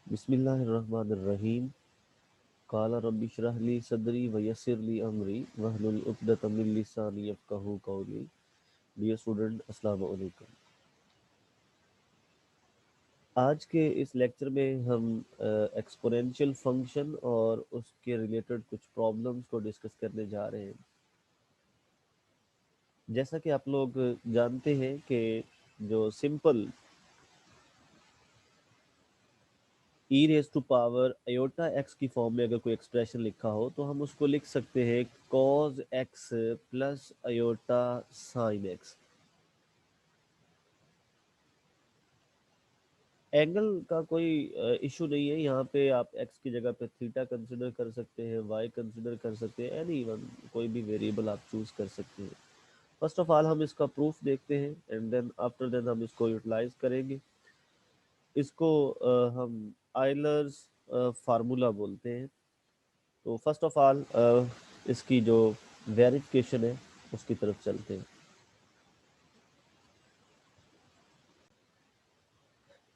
बिस्मिल्लाहिर्रहमानिर्रहीम। क़ाला रब्बि इश्रह ली सदरी व यस्सिर ली अमरी वहलुल उक़दतम मिन लिसानी यफ़क़हू क़ौली। डियर स्टूडेंट, अस्सलाम वालेकुम। आज के इस लेक्चर में हम एक्सपोनेंशियल फंक्शन और उसके रिलेटेड कुछ प्रॉब्लम्स को डिस्कस करने जा रहे हैं। जैसा कि आप लोग जानते हैं कि जो simple E raise to power iota X की फॉर्म में अगर कोई एक्सप्रेशन लिखा हो तो हम उसको लिख सकते हैं cos x plus iota sine x. Angle का कोई इशू नहीं है, यहाँ पे आप एक्स की जगह पे थीटा कंसिडर कर सकते हैं, वाई कंसिडर कर सकते हैं, एनी वन कोई भी वेरिएबल आप चूज कर सकते हैं। फर्स्ट ऑफ ऑल हम इसका प्रूफ देखते हैं एंड देन आफ्टर देन हम इसको यूटिलाइज करेंगे। इसको हम आयलर्स फार्मूला बोलते हैं। तो फर्स्ट ऑफ ऑल इसकी जो वेरिफिकेशन है उसकी तरफ चलते हैं।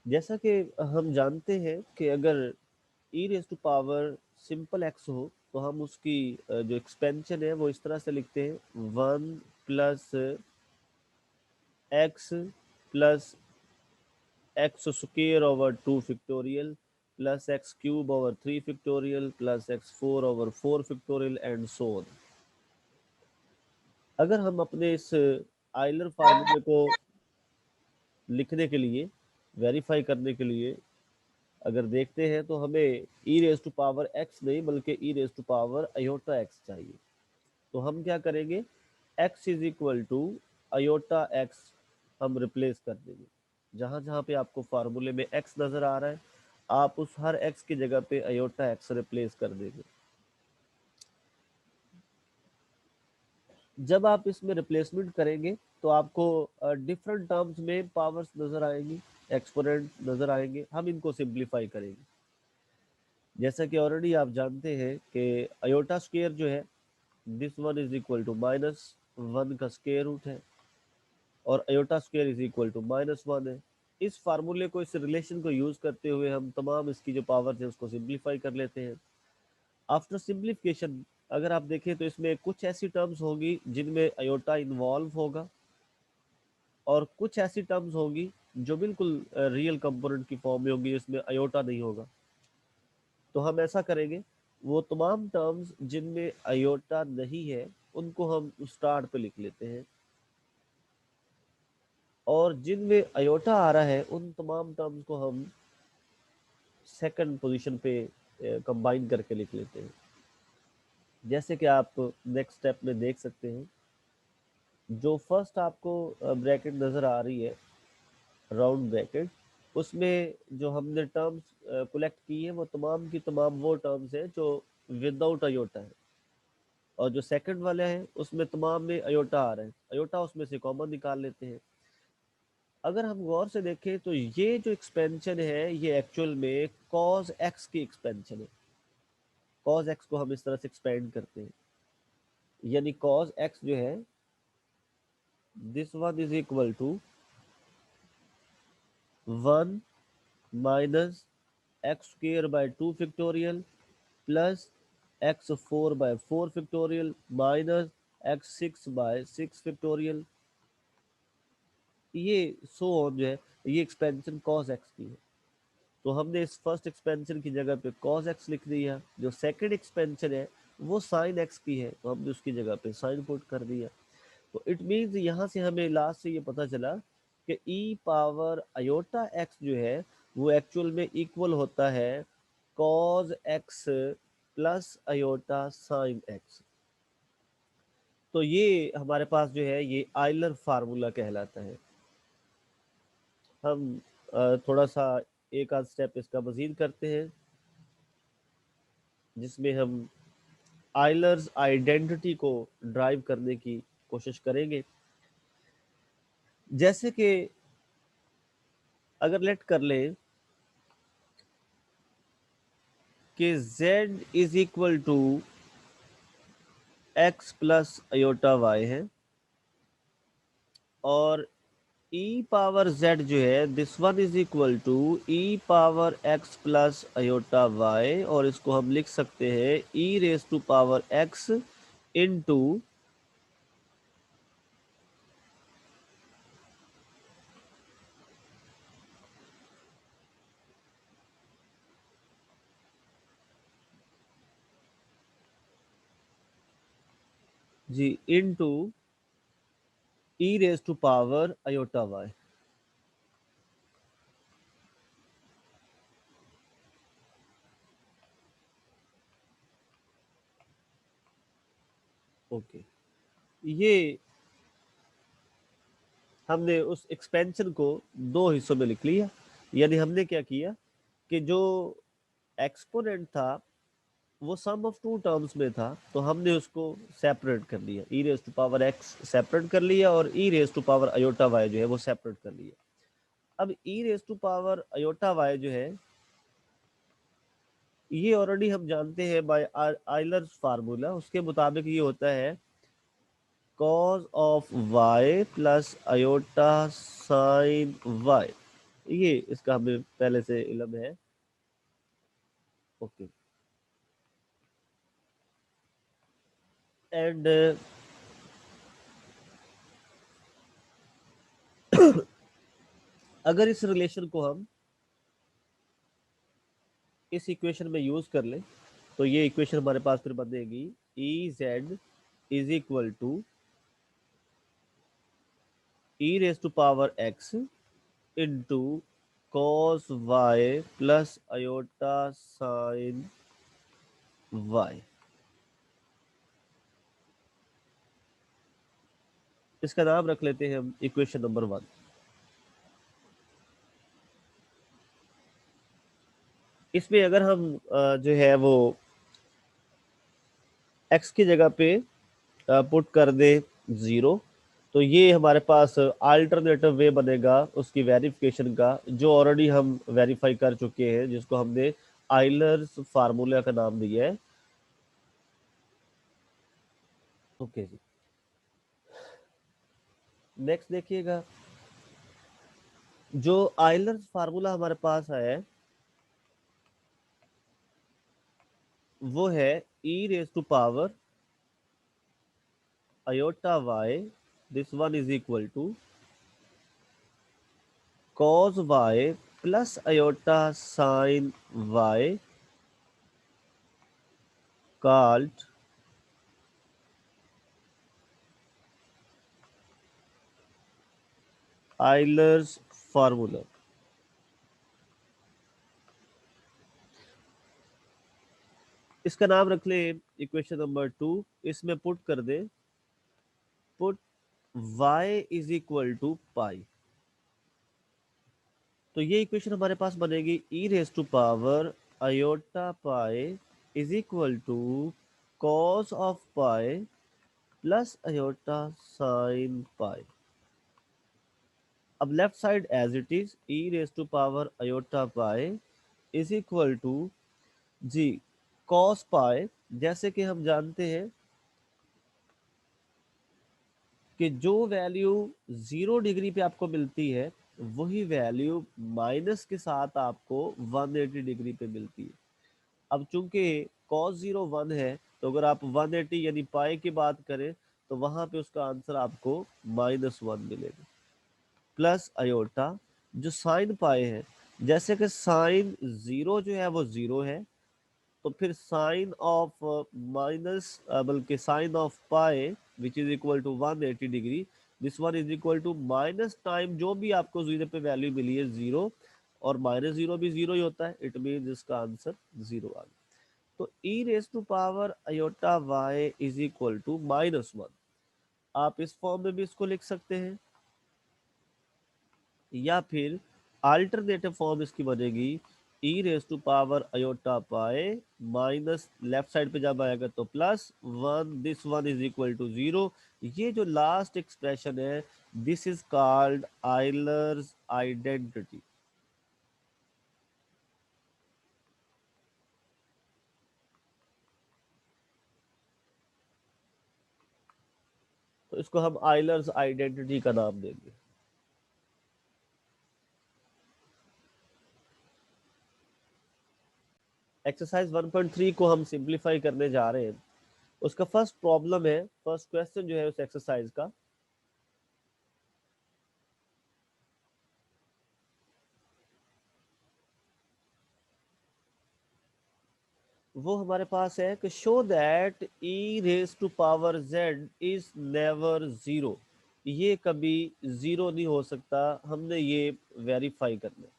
जैसा कि हम जानते हैं कि अगर e raise to power simple x हो तो हम उसकी जो एक्सपेंशन है वो इस तरह से लिखते हैं 1 + x + x² / 2 + x³ / 3 + x4/4 and so on. अगर हम अपने इस आयलर फार्मूले को लिखने के लिए, वेरीफाई करने के लिए अगर देखते हैं तो हमें e raise to power x नहीं बल्कि e raise to power iota x चाहिए। तो हम क्या करेंगे, x is equal to iota x हम रिप्लेस कर देंगे। जहां जहां पे आपको फार्मूले में x नजर आ रहा है आप उस हर x की जगह पे अयोटा एक्स रिप्लेस कर देंगे। जब आप इसमें रिप्लेसमेंट करेंगे तो आपको डिफरेंट टर्म्स में पावर्स नजर आएंगी, एक्सपोनेंट नजर आएंगे। हम इनको सिंप्लीफाई करेंगे। जैसा कि ऑलरेडी आप जानते हैं कि अयोटा स्क्वायर जो है this one is equal to -1 का स्क्वायर रूट है और iota square is equal to -1 है। इस फार्मूले को, इस रिलेशन को यूज करते हुए हम तमाम इसकी जो पावर्स है उसको सिंप्लीफाई कर लेते हैं। आफ्टर सिंप्लीफिकेशन अगर आप देखें तो इसमें कुछ ऐसी टर्म्स होगी जिनमें अयोटा इन्वॉल्व होगा और कुछ ऐसी टर्म्स होगी जो बिल्कुल रियल कंपोनेंट की फॉर्म में होगी, इसमें अयोटा नहीं होगा। तो हम ऐसा करेंगे, वो तमाम टर्म्स जिनमें अयोटा नहीं है उनको हम स्टार्ट पे लिख लेते हैं और जिनमें अयोटा आ रहा है उन तमाम टर्म्स को हम सेकंड पोजीशन पे कंबाइन करके लिख लेते हैं। जैसे कि आप नेक्स्ट स्टेप में देख सकते हैं, जो फर्स्ट आपको ब्रैकेट नज़र आ रही है, राउंड ब्रैकेट, उसमें जो हमने टर्म्स कलेक्ट की है वो तमाम की तमाम वो टर्म्स हैं जो विदाउट अयोटा है और जो सेकंड वाले हैं उसमें तमाम में अयोटा आ रहे हैं। अयोटा उसमें से कॉमन निकाल लेते हैं। अगर हम गौर से देखें तो ये जो एक्सपेंशन है ये एक्चुअल में कॉज एक्स की एक्सपेंशन है। कॉज एक्स को हम इस तरह से एक्सपेंड करते हैं, यानी कॉज एक्स जो है this one is equal to 1 - x² / 2 plus x4/4 -x6/6। ये सो ऑन जो है ये एक्सपेंशन कॉस एक्स की है। तो हमने इस फर्स्ट एक्सपेंशन की जगह पे कॉस एक्स लिख दिया। जो सेकंड एक्सपेंशन है वो साइन एक्स की है तो हमने उसकी जगह पे साइन पुट कर दिया। तो इट मीन्स यहाँ से हमें लास्ट से ये पता चला कि ई पावर अयोटा एक्स जो है वो एक्चुअल में इक्वल होता है cos x plus iota sine x. तो ये हमारे पास जो है ये आयलर फार्मूला कहलाता है। हम थोड़ा सा एक आध स्टेप इसका मजीद करते हैं जिसमें हम आयलर्स आइडेंटिटी को ड्राइव करने की कोशिश करेंगे। जैसे कि अगर लेट कर लें कि z is equal to x plus iota y है और ई पावर जेड जो है this one is equal to e power x plus iota y, और इसको हम लिख सकते हैं e raise to power x into जी into e raise to power iota y. Okay, ये हमने उस एक्सपेंशन को दो हिस्सों में लिख लिया। यानी हमने क्या किया कि जो एक्सपोनेंट था वो सम ऑफ टू टर्म्स में था, तो हमने उसको सेपरेट कर लिया, e raise to power x separate कर लिया और e raise to power iota y जो है वो सेपरेट कर लिया। अब e raise to power iota y जो है ये ऑलरेडी हम जानते हैं बाय आइलर्स फार्मूला, उसके मुताबिक ये होता है cos of y plus iota sine y। ये इसका हमें पहले से इल्म है। ओके, एंड अगर इस रिलेशन को हम इस इक्वेशन में यूज कर लें तो ये इक्वेशन हमारे पास फिर बनेगी E Z is equal to E raise to power X into cos Y plus iota sine Y. इसका नाम रख लेते हैं हम इक्वेशन नंबर 1। इसमें अगर हम जो है वो x की जगह पे पुट कर दे 0, तो ये हमारे पास अल्टरनेटिव वे बनेगा उसकी वेरिफिकेशन का, जो ऑलरेडी हम वेरीफाई कर चुके हैं, जिसको हमने आइलर्स फार्मूला का नाम दिया है। ओके जी, नेक्स्ट देखिएगा, जो आइलर्स फार्मूला हमारे पास है वो है e raise to power iota y, this one is equal to cos y plus iota sine y called Euler's formula. इसका नाम रख ले इक्वेशन नंबर 2। इसमें पुट कर दे, put y is equal to pi, तो ये इक्वेशन हमारे पास बनेगी e raise to power iota pi is equal to cos of pi plus iota sine pi. अब left side as it is, e raise to power iota pi is equal to जी cos pi. जैसे कि हम जानते हैं कि जो value 0 degree पे आपको मिलती है वही वैल्यू माइनस के साथ आपको 180 डिग्री पे मिलती है। अब चूंकि cos 0 1 है, तो अगर आप 180 यानी पाई की बात करें तो वहां पे उसका आंसर आपको -1 मिलेगा, प्लस अयोटा जो साइन पाई है, जैसे कि साइन 0 जो है वो 0 है, तो फिर साइन ऑफ माइनस बल्कि sine of pi which is equal to 180 degree, this one is equal to minus time जो भी आपको जीरो पे वैल्यू मिली है 0, और -0 भी 0 ही होता है, इट मीन इसका आंसर 0 आ गया। तो e raise to power iota y is equal to -1। आप इस फॉर्म में भी इसको लिख सकते हैं, या फिर अल्टरनेटिव फॉर्म इसकी बनेगी e raise to power iota pi minus left side पे जब आएगा तो +1, this one is equal to 0। ये जो लास्ट एक्सप्रेशन है this is called Euler's identity. तो इसको हम आइलर्स आइडेंटिटी का नाम देंगे। एक्सरसाइज 1.3 को हम सिंप्लीफाई करने जा रहे हैं। उसका फर्स्ट प्रॉब्लम है, फर्स्ट क्वेश्चन जो है उस एक्सरसाइज का, वो हमारे पास है कि show that e raise to power z is never zero. ये कभी जीरो नहीं हो सकता। हमने ये वेरीफाई करना है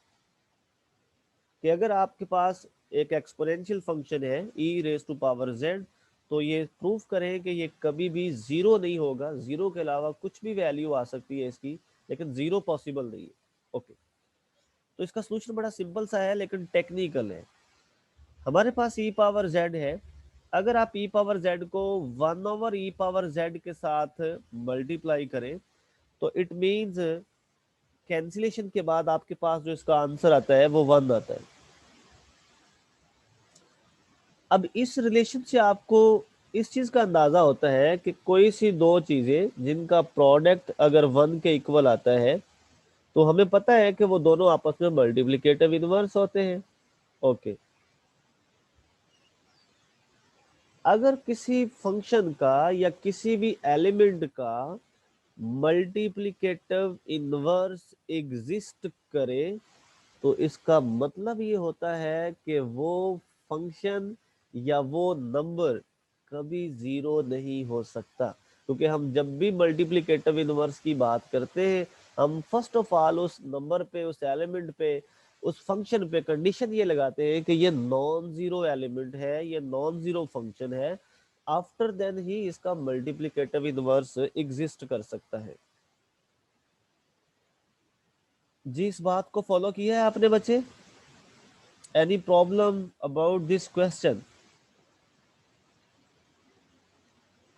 कि अगर आपके पास एक एक्सपोनेंशियल फंक्शन है e raise to power z, तो ये प्रूफ करें कि ये कभी भी जीरो नहीं होगा। जीरो के अलावा कुछ भी वैल्यू आ सकती है इसकी, लेकिन जीरो पॉसिबल नहीं है। ओके, तो इसका सोल्यूशन बड़ा सिंपल सा है लेकिन टेक्निकल है। हमारे पास e पावर z है। अगर आप e पावर z को 1 ओवर e पावर z के साथ मल्टीप्लाई करें, तो इट मींस कैंसिलेशन के बाद आपके पास जो इसका आंसर आता है वो 1 आता है। अब इस रिलेशन से आपको इस चीज का अंदाजा होता है कि कोई सी दो चीजें जिनका प्रोडक्ट अगर 1 के इक्वल आता है, तो हमें पता है कि वो दोनों आपस में मल्टीप्लिकेटिव इनवर्स होते हैं। ओके, अगर किसी फंक्शन का या किसी भी एलिमेंट का मल्टीप्लिकेटिव इनवर्स एग्जिस्ट करे, तो इसका मतलब ये होता है कि वो फंक्शन या वो नंबर कभी जीरो नहीं हो सकता। क्योंकि हम जब भी मल्टीप्लिकेटिव इनवर्स की बात करते हैं, हम फर्स्ट ऑफ ऑल उस नंबर पे, उस एलिमेंट पे, उस फंक्शन पे कंडीशन ये लगाते हैं कि ये नॉन जीरो एलिमेंट है, ये नॉन जीरो फंक्शन है। आफ्टर देन ही इसका मल्टीप्लिकेटिव इनवर्स एग्जिस्ट कर सकता है। जी, इस बात को फॉलो किया है आपने बच्चे? Any problem about this question?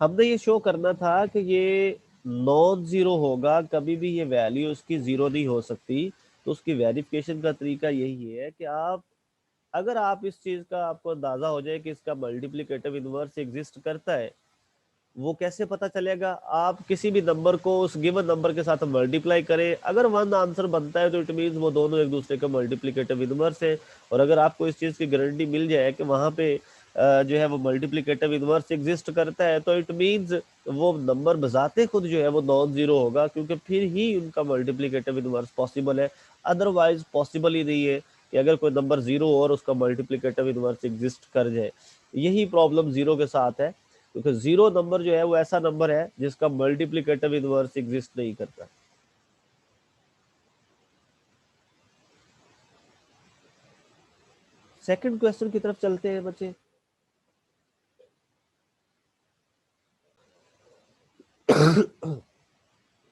हमने ये शो करना था कि ये नॉन जीरो होगा, कभी भी ये वैल्यू उसकी जीरो नहीं हो सकती। तो उसकी वेरिफिकेशन का तरीका यही है कि आप, अगर आप इस चीज का आपको अंदाजा हो जाए कि इसका मल्टीप्लिकेटिव इनवर्स एग्जिस्ट करता है, वो कैसे पता चलेगा? आप किसी भी नंबर को उस गिवन नंबर के साथ मल्टीप्लाई करें, अगर 1 आंसर बनता है तो इट मींस वो दोनों एक दूसरे के मल्टीप्लिकेटिव इनवर्स है। और अगर आपको इस चीज की गारंटी मिल जाए कि वहां पे जो है वो मल्टीप्लिकेटिव इनवर्स एग्जिस्ट करता है, तो इट मींस वो नंबर बजाते खुद जो है वो नॉन जीरो होगा, क्योंकि फिर ही उनका मल्टीप्लिकेटिव इनवर्स पॉसिबल है। अदरवाइज पॉसिबल ही नहीं है कि अगर कोई नंबर जीरो और उसका मल्टीप्लिकेटिव इनवर्स एग्जिस्ट कर जाए। यही प्रॉब्लम जीरो के साथ है, क्योंकि जीरो नंबर जो है वो ऐसा नंबर है जिसका मल्टीप्लिकेटिव इनवर्स एग्जिस्ट नहीं करता। सेकंड क्वेश्चन की तरफ चलते हैं बच्चे।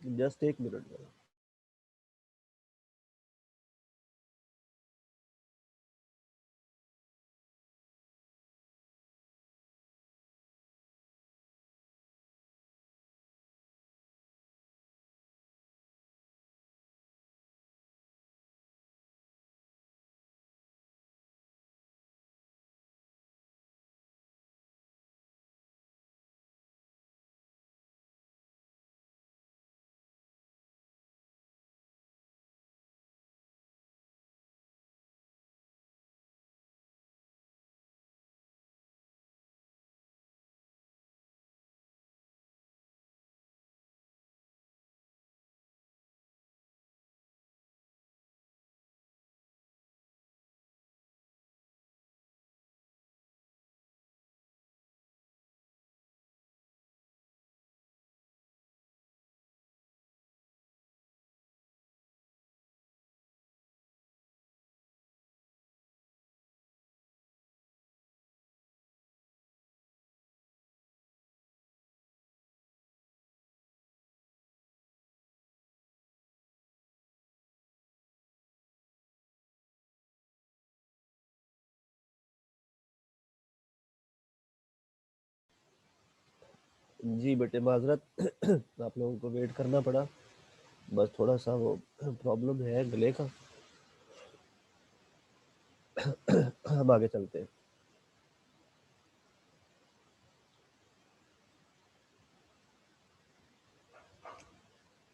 जस्ट एक मिनट। जी बेटे, माजरत आप लोगों को वेट करना पड़ा, बस थोड़ा सा वो प्रॉब्लम है गले का। हम आगे चलते हैं।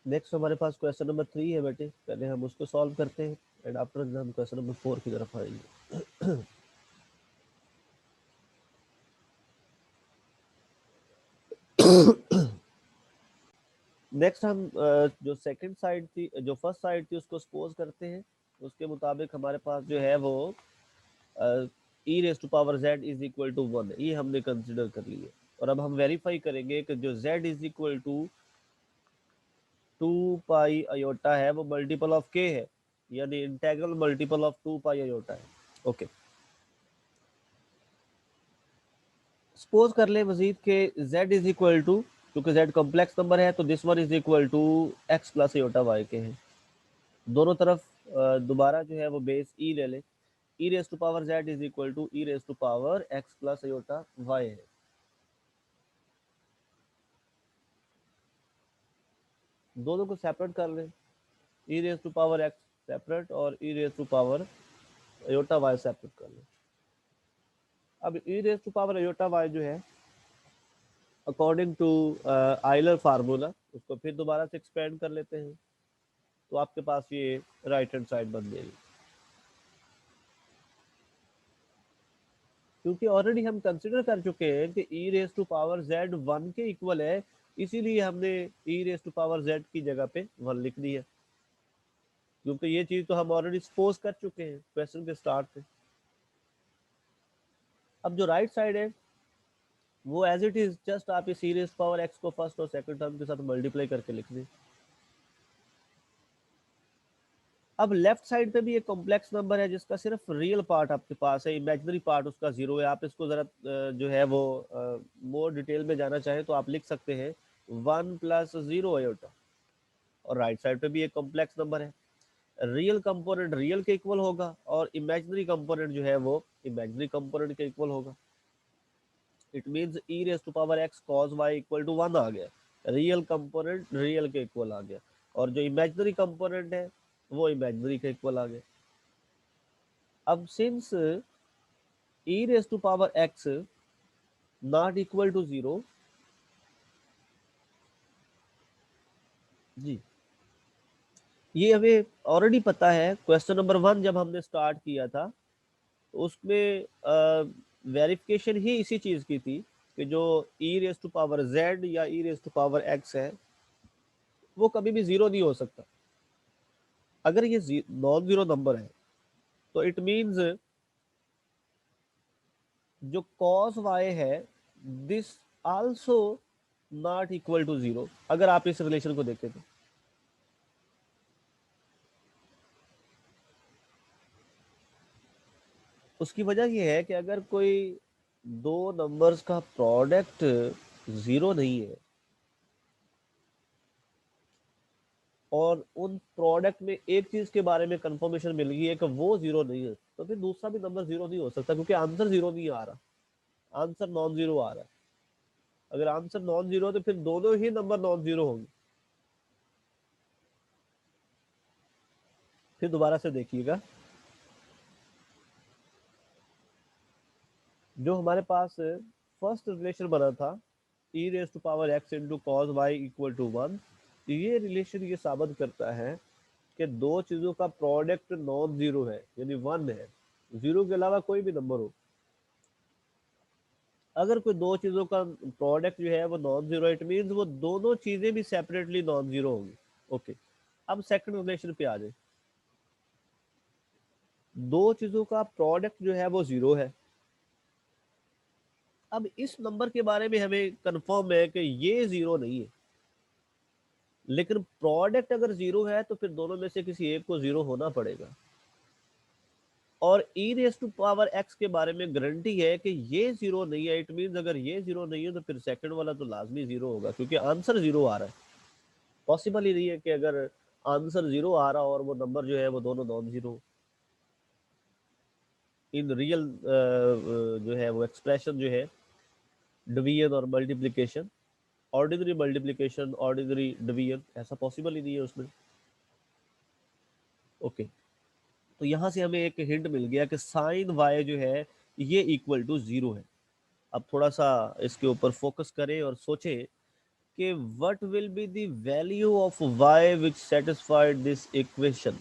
नेक्स्ट हमारे पास क्वेश्चन नंबर 3 है बेटे, पहले हम उसको सॉल्व करते हैं एंड आफ्टर हम क्वेश्चन नंबर 4 की तरफ आएंगे। नेक्स्ट हम जो सेकंड साइड थी, जो फर्स्ट साइड थी, उसको सपोज करते हैं। उसके मुताबिक हमारे पास जो है वो e raise to power z is equal to 1, ये हमने कंसिडर कर लिया। और अब हम वेरीफाई करेंगे कि जो z is equal to 2 pi iota है वो मल्टीपल ऑफ k है, यानी integral multiple of 2 pi iota है। ओके, सपोज कर ले मजीद के z इज इक्वल टू, क्योंकि z कॉम्प्लेक्स नंबर है तो this one is equal to x plus iota y के हैं। दोनों तरफ दोबारा जो है वो बेस e ले ले, e raise to power z is equal to e raise to power x plus iota y है। दोनों को सेपरेट कर ले, e raise to power x separate और e raise to power iota y separate कर ले। अब e raise to power iota y जो है अकॉर्डिंग टू आइलर फार्मूला, उसको फिर दोबारा से एक्सपेंड कर लेते हैं, तो आपके पास ये राइट हैंड साइड बन जाएगी। क्योंकि ऑलरेडी हम कंसिडर कर चुके हैं कि e raise to power z 1 के इक्वल है, इसीलिए हमने e raise to power z की जगह पे 1 लिख दी है, क्योंकि ये चीज तो हम ऑलरेडी सपोज कर चुके हैं क्वेश्चन के स्टार्ट पे। अब जो राइट साइड है वो एज इट इज, जस्ट आप इस e raise to power x को फर्स्ट और सेकंड टर्म के साथ मल्टीप्लाई करके लिख दें। अब लेफ्ट साइड पे भी एक कॉम्प्लेक्स नंबर है जिसका सिर्फ रियल पार्ट आपके पास है, इमेजिनरी पार्ट उसका 0 है। आप इसको जरा जो है वो मोर डिटेल में जाना चाहें तो आप लिख सकते हैं 1 प्लस 0 आयोटा। और राइट साइड पे भी एक कॉम्प्लेक्स नंबर है, रियल कंपोनेंट रियल के इक्वल होगा और इमेजिनरी कंपोनेंट जो है वो इमेजिनरी कंपोनेंट के इक्वल होगा। It means e raise to power x cos y equal to 1 आ गया, रियल कंपोनेंट रियल के इक्वल आ गया, और जो इमेजिनरी कंपोनेंट है वो इमेजिनरी के इक्वल आ गया। अब since e raise to power x not equal to 0, जी ये हमें ऑलरेडी पता है। क्वेश्चन नंबर 1 जब हमने स्टार्ट किया था तो उसमें वेरिफिकेशन ही इसी चीज की थी कि जो e raise to power z या e raise to power x है वो कभी भी 0 नहीं हो सकता। अगर ये नॉन जीरो नंबर है तो इट मींस जो cos y है this also not equal to 0, अगर आप इस रिलेशन को देखें तो। उसकी वजह यह है कि अगर कोई दो नंबर्स का प्रोडक्ट 0 नहीं है और उन प्रोडक्ट में एक चीज के बारे में कंफर्मेशन मिल गई है कि वो 0 नहीं है, तो फिर दूसरा भी नंबर 0 नहीं हो सकता, क्योंकि आंसर 0 नहीं आ रहा, आंसर नॉन जीरो आ रहा है। अगर आंसर नॉन जीरो तो फिर दोनों ही नंबर नॉन जीरो होंगे। फिर दोबारा से देखिएगा, जो हमारे पास फर्स्ट रिलेशन बना था e raise to power x into cos Y equal to 1, ये रिलेशन ये साबित करता है कि दो चीजों का प्रोडक्ट नॉन जीरो है, यानी 1 है, 0 के अलावा कोई भी नंबर हो। अगर कोई दो चीजों का प्रोडक्ट जो है वो नॉन जीरो, इट मींस वो दोनों चीजें भी सेपरेटली नॉन जीरो होंगी। ओके, अब सेकंड रिलेशन पे आ जाए। दो चीजों का प्रोडक्ट जो है वो 0 है। अब इस नंबर के बारे में हमें कंफर्म है कि ये 0 नहीं है, लेकिन प्रोडक्ट अगर 0 है तो फिर दोनों में से किसी एक को 0 होना पड़ेगा। और e raise to power x के बारे में गारंटी है कि ये 0 नहीं है, इट मींस अगर ये 0 नहीं है तो फिर सेकंड वाला तो लाजमी 0 होगा, क्योंकि आंसर 0 आ रहा है। पॉसिबल ही नहीं है कि अगर आंसर 0 आ रहा और वो नंबर जो है वो दोनों नॉन जीरो। इन रियल जो है वो एक्सप्रेशन जो है डिवीजन और multiplication, ordinary multiplication ordinary division, ऐसा पॉसिबल ही नहीं है उसमें। ओके, तो यहाँ से हमें एक हिंट मिल गया कि साइन वाई जो है ये इक्वल टू 0 है। अब थोड़ा सा इसके ऊपर फोकस करें और सोचें कि what will be the value of y which satisfied this equation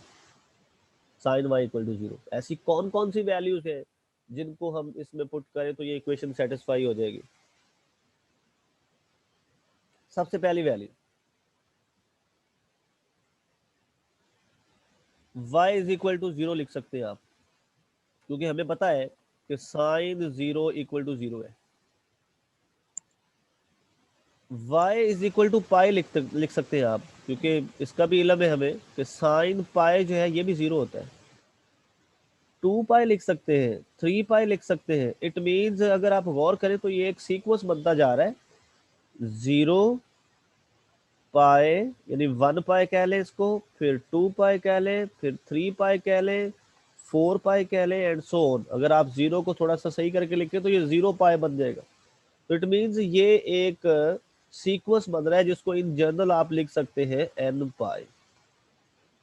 sine y equal to 0। ऐसी कौन कौन सी वैल्यूज है जिनको हम इसमें पुट करें तो ये इक्वेशन सेटिस्फाई हो जाएगी। सबसे पहली value y is equal to 0 लिख सकते हैं आप, क्योंकि हमें पता है कि साइन 0 इक्वल टू 0 है। y इज इक्वल टू पाई लिख सकते हैं आप, क्योंकि इसका भी इल्म है हमें कि साइन पाई जो है ये भी 0 होता है। 2 पाई लिख सकते हैं, 3 पाई लिख सकते हैं। इट मीन्स अगर आप गौर करें तो ये एक सीक्वेंस बनता जा रहा है, 0 पाई यानी 1 पाई कह लें इसको, फिर 2 पाई कह लें, फिर 3 पाई कह लें, 4 पाई कह लें, एंड सो ऑन। अगर आप 0 को थोड़ा सा सही करके लिखें तो ये 0 पाई बन जाएगा। तो इट मीन्स ये एक सीक्वेंस बन रहा है जिसको इन जनरल आप लिख सकते हैं n पाई।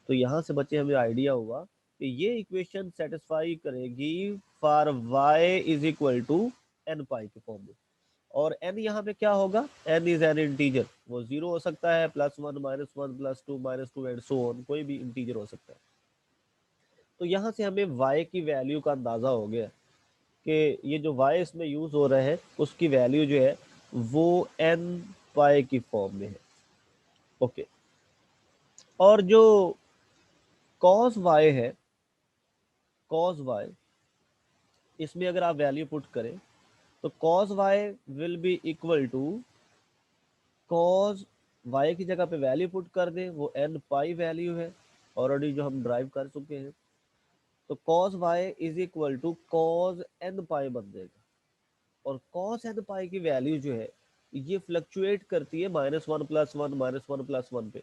तो यहाँ से बच्चे हमें आइडिया हुआ कि ये इक्वेशन सेटिस्फाई करेगी for y is equal to n pi के फॉर्म में। और n यहाँ पे क्या होगा, n इज एन इंटीजर, वो 0 हो सकता है, +1 -1 +2 -2 एंड सो ऑन, कोई भी इंटीजर हो सकता है। तो यहाँ से हमें y की वैल्यू का अंदाजा हो गया कि ये जो y इसमें यूज हो रहा है उसकी वैल्यू जो है वो n पाई की फॉर्म में है। ओके, और जो cos y है, cos y, इसमें अगर आप वैल्यू पुट करें तो cos y will be equal to cos y की जगह पे वैल्यू पुट कर दें, वो n पाई वैल्यू है ऑलरेडी जो हम ड्राइव कर चुके हैं। तो cos y is equal to cos n pi बन जाएगा। और cos n पाई की वैल्यू जो है ये फ्लक्चुएट करती है -1 +1 -1 +1 पे।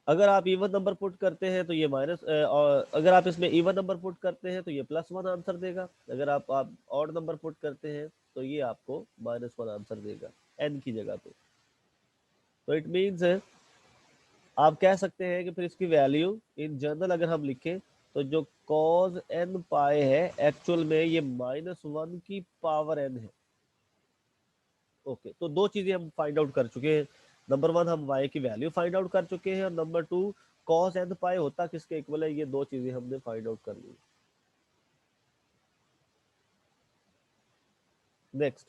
अगर आप इवन नंबर पुट करते हैं तो ये माइनस, और अगर आप इसमें इवन नंबर पुट करते हैं तो ये +1 आंसर देगा। अगर आप ऑड नंबर पुट करते हैं तो ये आपको -1 आंसर देगा n की जगह पे। तो इट मीन्स आप कह सकते हैं कि फिर इसकी वैल्यू इन जनरल अगर हम लिखें तो जो cos n पाए है एक्चुअल में ये -1 की पावर n है। ओके, तो दो चीजें हम फाइंड आउट कर चुके हैं। नंबर 1 हम y की वैल्यू फाइंड आउट कर चुके हैं, और नंबर 2 cos n पाई होता किसके इक्वल है, ये दो चीजें हमने फाइंड आउट कर ली। नेक्स्ट,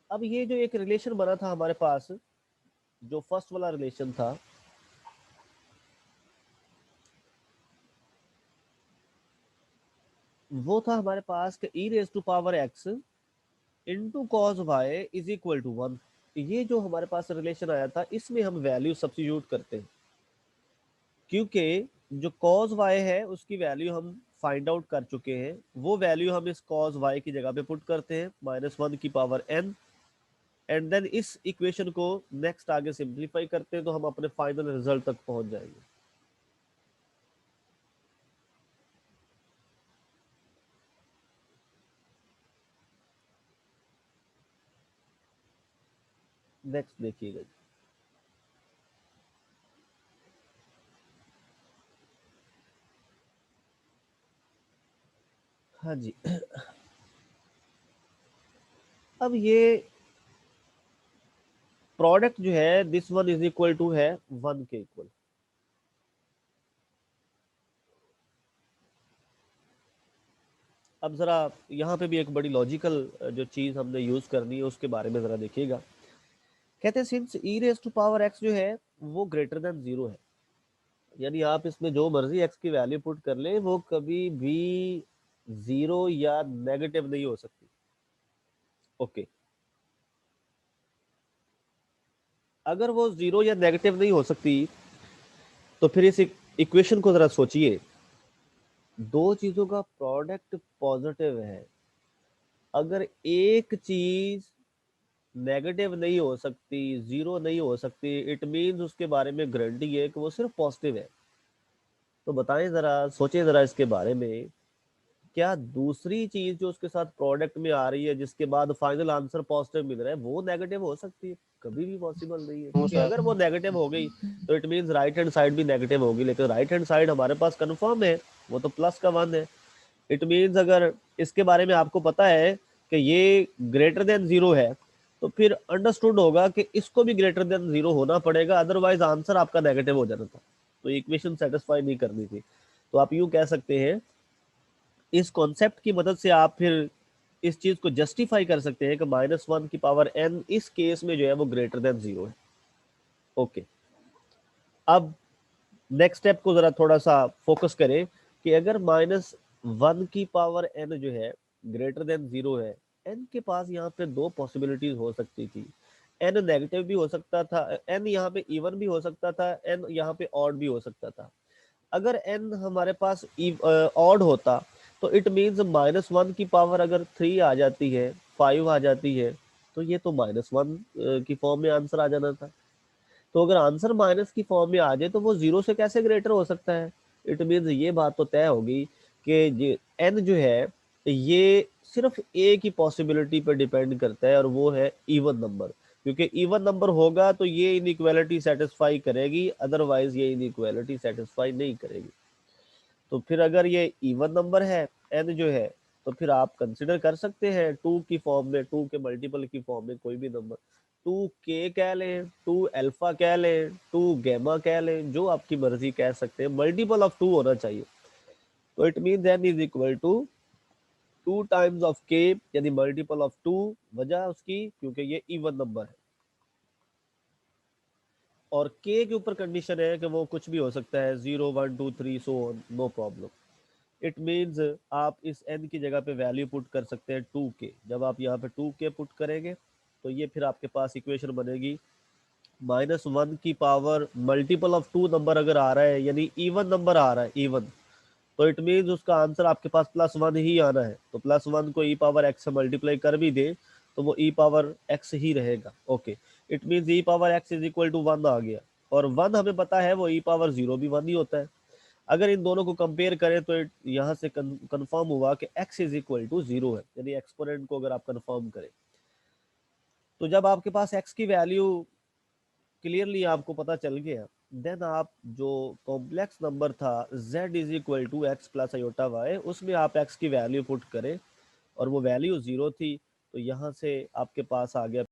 अब ये जो एक रिलेशन बना था हमारे पास, जो फर्स्ट वाला रिलेशन था, वो था हमारे पास कि e raise to power x into cos y is equal to 1। ये जो हमारे पास रिलेशन आया था इसमें हम वैल्यू सब्स्टिट्यूट करते हैं, क्योंकि जो cos y है उसकी वैल्यू हम फाइंड आउट कर चुके हैं। वो वैल्यू हम इस cos y की जगह पे पुट करते हैं, -1 की पावर n, एंड देन इस इक्वेशन को नेक्स्ट आगे सिंप्लीफाई करते हैं तो हम अपने फाइनल रिजल्ट तक पहुंच जाएंगे। नेक्स्ट देखिएगा। हाँ जी, अब ये प्रोडक्ट जो है this one is equal to है 1 के इक्वल। अब जरा यहाँ पे भी एक बड़ी लॉजिकल जो चीज हमने यूज करनी है उसके बारे में जरा देखिएगा। कहते हैं since e raise to power x जो है वो ग्रेटर देन 0 है, यानी आप इसमें जो मर्जी x की वैल्यू पुट कर ले वो कभी भी 0 या नेगेटिव नहीं हो सकती। ओके, अगर वो 0 या नेगेटिव नहीं हो सकती तो फिर इस इक्वेशन को जरा सोचिए, दो चीजों का प्रोडक्ट पॉजिटिव है, अगर एक चीज नेगेटिव नहीं हो सकती, 0 नहीं हो सकती, इट मीन्स उसके बारे में गारंटी है कि वो सिर्फ पॉजिटिव है। तो बताएं जरा, सोचें जरा इसके बारे में, क्या दूसरी चीज जो उसके साथ प्रोडक्ट में आ रही है जिसके बाद फाइनल आंसर पॉजिटिव मिल रहा है वो नेगेटिव हो सकती है? कभी भी पॉसिबल नहीं है, क्योंकि अगर वो नेगेटिव हो गई तो it means right hand side भी नेगेटिव होगी, लेकिन राइट हैंड साइड हमारे पास कंफर्म है, वो तो +1 है। इट मीन्स अगर इसके बारे में आपको पता है कि ये ग्रेटर देन 0 है, तो फिर अंडरस्टूड होगा कि इसको भी ग्रेटर देन 0 होना पड़ेगा, अदरवाइज आंसर आपका नेगेटिव हो जाना था, तो इक्वेशन सेटिस्फाई नहीं करनी थी। तो आप यूं कह सकते हैं, इस कॉन्सेप्ट की मदद से आप फिर इस चीज को जस्टिफाई कर सकते हैं कि -1 की पावर n इस केस में जो है वो ग्रेटर देन 0 है। ओके, अब नेक्स्ट स्टेप को जरा थोड़ा सा फोकस करें कि अगर -1 की पावर n जो है ग्रेटर देन 0 है, n के पास यहाँ पे दो पॉसिबिलिटीज हो सकती थी। n नेगेटिव भी हो सकता था, n यहाँ पे इवन भी हो सकता था, n यहाँ पे ऑड भी हो सकता था। अगर n हमारे पास ऑड होता तो इट मीन्स -1 की पावर अगर 3 आ जाती है, 5 आ जाती है, तो ये तो -1 की फॉर्म में आंसर आ जाना था। तो अगर आंसर माइनस की फॉर्म में आ जाए तो वो 0 से कैसे ग्रेटर हो सकता है? इट मीन्स ये बात तो तय होगी कि n जो है ये सिर्फ a की पॉसिबिलिटी पर डिपेंड करता है, और वो है इवन नंबर। क्योंकि इवन नंबर होगा तो ये इनइक्वालिटी सेटिस्फाई करेगी, अदरवाइज ये इनइक्वालिटी सेटिस्फाई नहीं करेगी। तो फिर अगर ये इवन नंबर है n जो है, तो फिर आप कंसिडर कर सकते हैं 2 की फॉर्म में, 2 के मल्टीपल की फॉर्म में कोई भी नंबर, 2k कह लें, 2 अल्फा कह लें, 2 गैमा कह लें, जो आपकी मर्जी कह सकते हैं, मल्टीपल ऑफ 2 होना चाहिए। तो it mean n is equal to 2 times of k, यानी मल्टीपल ऑफ 2। वजह उसकी क्योंकि ये इवन नंबर है, और k के ऊपर कंडीशन है कि वो कुछ भी हो सकता है, 0 1 2 3 so on, no problem. It means आप इस n की जगह पे वैल्यू पुट कर सकते हैं 2k। जब आप यहाँ पे 2k पुट करेंगे तो ये फिर आपके पास इक्वेशन बनेगी, -1 की पावर मल्टीपल ऑफ 2 नंबर अगर आ रहा है, यानी इवन नंबर आ रहा है, इवन, तो इट मीन्स उसका आंसर आपके पास +1 ही आना है। तो +1 को e पावर x से मल्टीप्लाई कर भी दे तो वो e पावर x ही रहेगा। Okay, it means e power x is equal to 1 आ गया, और 1 हमें पता है वो e पावर 0 भी 1 ही होता है। अगर इन दोनों को कंपेयर करें तो यहाँ से कंफर्म हुआ कि x इज इक्वल टू 0 है, यानी एक्सपोनेंट को अगर आप कंफर्म करें, तो जब आपके पास x की वैल्यू क्लियरली आपको पता चल गया, देन आप जो कॉम्प्लेक्स नंबर था z is equal to x plus iota y, उसमें आप x की वैल्यू पुट करें और वो वैल्यू 0 थी, तो यहाँ से आपके पास आ गया